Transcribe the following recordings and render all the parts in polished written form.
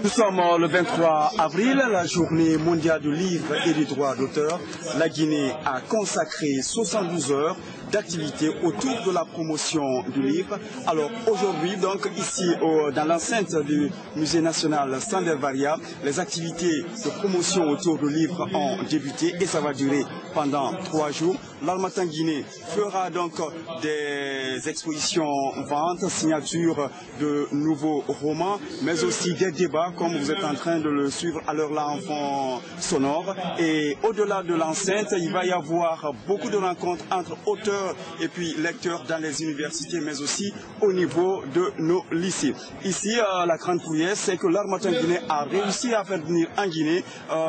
Nous sommes le 23 avril, la journée mondiale du livre et du droit d'auteur. La Guinée a consacré 72 heures d'activité autour de la promotion du livre. Alors aujourd'hui, donc ici dans l'enceinte du Musée national Sandel-Varia, les activités de promotion autour du livre ont débuté et ça va durer pendant 3 jours. L'Harmattan Guinée fera donc des expositions, ventes, signatures de nouveaux romans, mais aussi des débats comme vous êtes en train de le suivre à l'heure là en fond sonore. Et au-delà de l'enceinte, il va y avoir beaucoup de rencontres entre auteurs et puis lecteurs dans les universités, mais aussi au niveau de nos lycées. Ici, la grande prouesse, c'est que l'Harmattan Guinée a réussi à faire venir en Guinée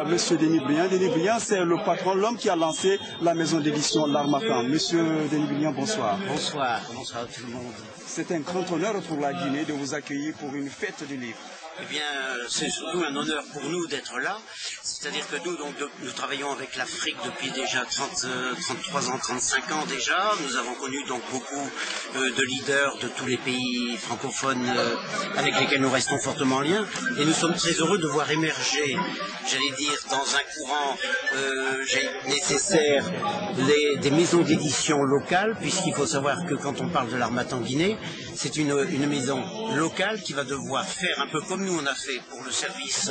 Monsieur Denis Briand. Denis Briand, c'est le patron, l'homme qui a lancé la maison d'édition L'Harmattan. Monsieur Denis Briand, bonsoir. Bonsoir, bonsoir à tout le monde. C'est un grand honneur pour la Guinée de vous accueillir pour une fête du livre. Eh bien, c'est surtout un honneur pour nous d'être là. C'est-à-dire que nous, nous travaillons avec l'Afrique depuis déjà 33 ans, 35 ans déjà. Nous avons connu donc beaucoup de leaders de tous les pays francophones avec lesquels nous restons fortement en lien. Et nous sommes très heureux de voir émerger, j'allais dire, dans un courant nécessaire, des maisons d'édition locales, puisqu'il faut savoir que quand on parle de l'Harmattan Guinée, c'est une maison locale qui va devoir faire un peu comme nous on a fait pour le service,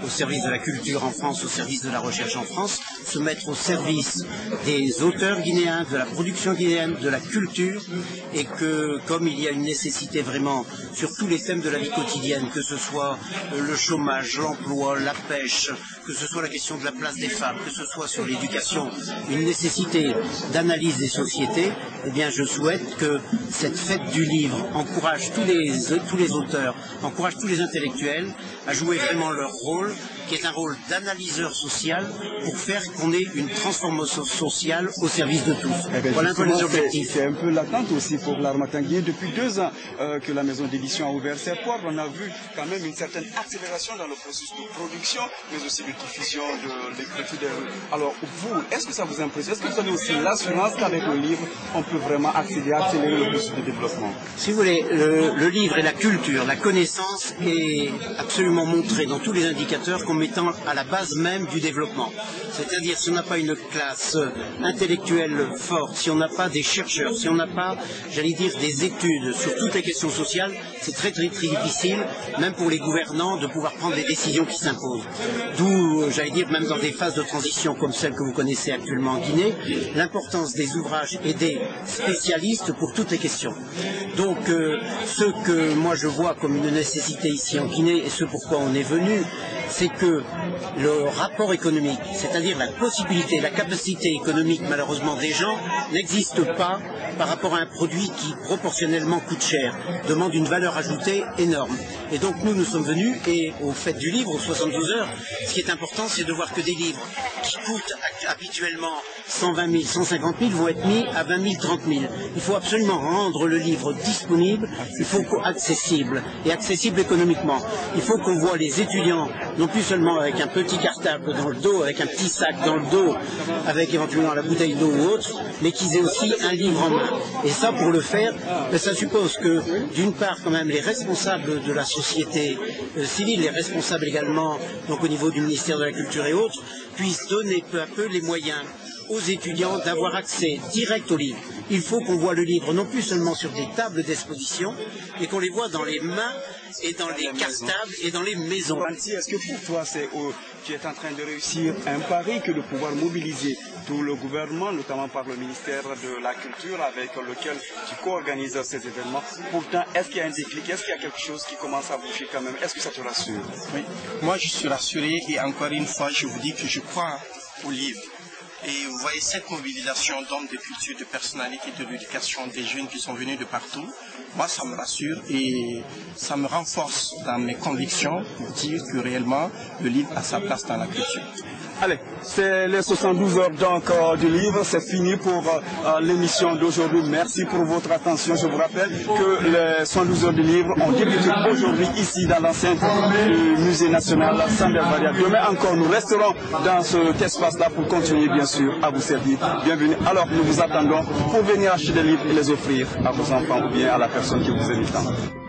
au service de la culture en France, au service de la recherche en France, se mettre au service des auteurs guinéens, de la production guinéenne, de la culture, et que comme il y a une nécessité vraiment sur tous les thèmes de la vie quotidienne, que ce soit le chômage, l'emploi, la pêche, que ce soit la question de la place des femmes, que ce soit sur l'éducation, une nécessité d'analyse des sociétés, eh bien je souhaite que cette fête du livre encourage tous les auteurs, encourage tous les intellectuels à jouer vraiment leur rôle, qui est un rôle d'analyseur social pour faire qu'on ait une transformation sociale au service de tous. Voilà un peu les objectifs. C'est un peu l'attente aussi pour l'Harmattan Guinée. Depuis 2 ans que la maison d'édition a ouvert ses portes, on a vu quand même une certaine accélération dans le processus de production, mais aussi de diffusion de l'écriture. Alors vous, est-ce que ça vous impressionne? Est-ce que vous avez aussi l'assurance qu'avec le livre, on peut vraiment accélérer le processus de développement? Si vous voulez, le livre et la culture, la connaissance est absolument montrée dans tous les indicateurs comme étant à la base même du développement. C'est-à-dire si on n'a pas une classe intellectuelle forte, si on n'a pas des chercheurs, si on n'a pas, j'allais dire, des études sur toutes les questions sociales, c'est très difficile, même pour les gouvernants, de pouvoir prendre des décisions qui s'imposent. D'où, j'allais dire, même dans des phases de transition comme celle que vous connaissez actuellement en Guinée, l'importance des ouvrages et des spécialistes pour toutes les questions. Donc, ce que moi je vois comme une nécessité ici en Guinée, et ce pourquoi on est venu, c'est que le rapport économique, c'est-à-dire la possibilité, la capacité économique malheureusement des gens, n'existe pas par rapport à un produit qui proportionnellement coûte cher, demande une valeur ajoutée énorme. Et donc nous sommes venus, et au fait du livre, aux 72 heures, ce qui est important, c'est de voir que des livres qui coûtent habituellement 120 000, 150 000 vont être mis à 20 000, 30 000. Il faut absolument rendre le livre disponible, il faut accessible, et accessible économiquement. Il faut qu'on voit les étudiants, non plus seulement avec un petit cartable dans le dos, avec un petit sac dans le dos, avec éventuellement la bouteille d'eau ou autre, mais qu'ils aient aussi un livre en main. Et ça, pour le faire, ça suppose que, d'une part, quand même, les responsables de la société civile, les responsables également, donc au niveau du ministère de la Culture et autres, puissent donner peu à peu les moyens aux étudiants d'avoir accès direct au livre. Il faut qu'on voit le livre non plus seulement sur des tables d'exposition, mais qu'on les voit dans les mains et dans les cartables et dans les maisons. Est-ce que pour toi, tu es en train de réussir un pari que de pouvoir mobiliser tout le gouvernement, notamment par le ministère de la Culture avec lequel tu co-organises ces événements? Pourtant, est-ce qu'il y a un déclic? Est-ce qu'il y a quelque chose qui commence à bouger quand même? Est-ce que ça te rassure? Oui, moi je suis rassuré et encore une fois, je vous dis que je crois au livre. Et vous voyez cette mobilisation d'hommes de culture, de personnalités, de l'éducation, des jeunes qui sont venus de partout. Moi, ça me rassure et ça me renforce dans mes convictions pour dire que réellement, le livre a sa place dans la culture. Allez, c'est les 72 heures donc du livre, c'est fini pour l'émission d'aujourd'hui. Merci pour votre attention. Je vous rappelle que les 72 heures du livre ont débuté aujourd'hui ici dans l'enceinte du Musée national Sandel-Varia. Demain encore, nous resterons dans cet espace-là pour continuer bien sûr à vous servir. Bienvenue. Alors, nous vous attendons pour venir acheter des livres et les offrir à vos enfants ou bien à la personne qui vous invite.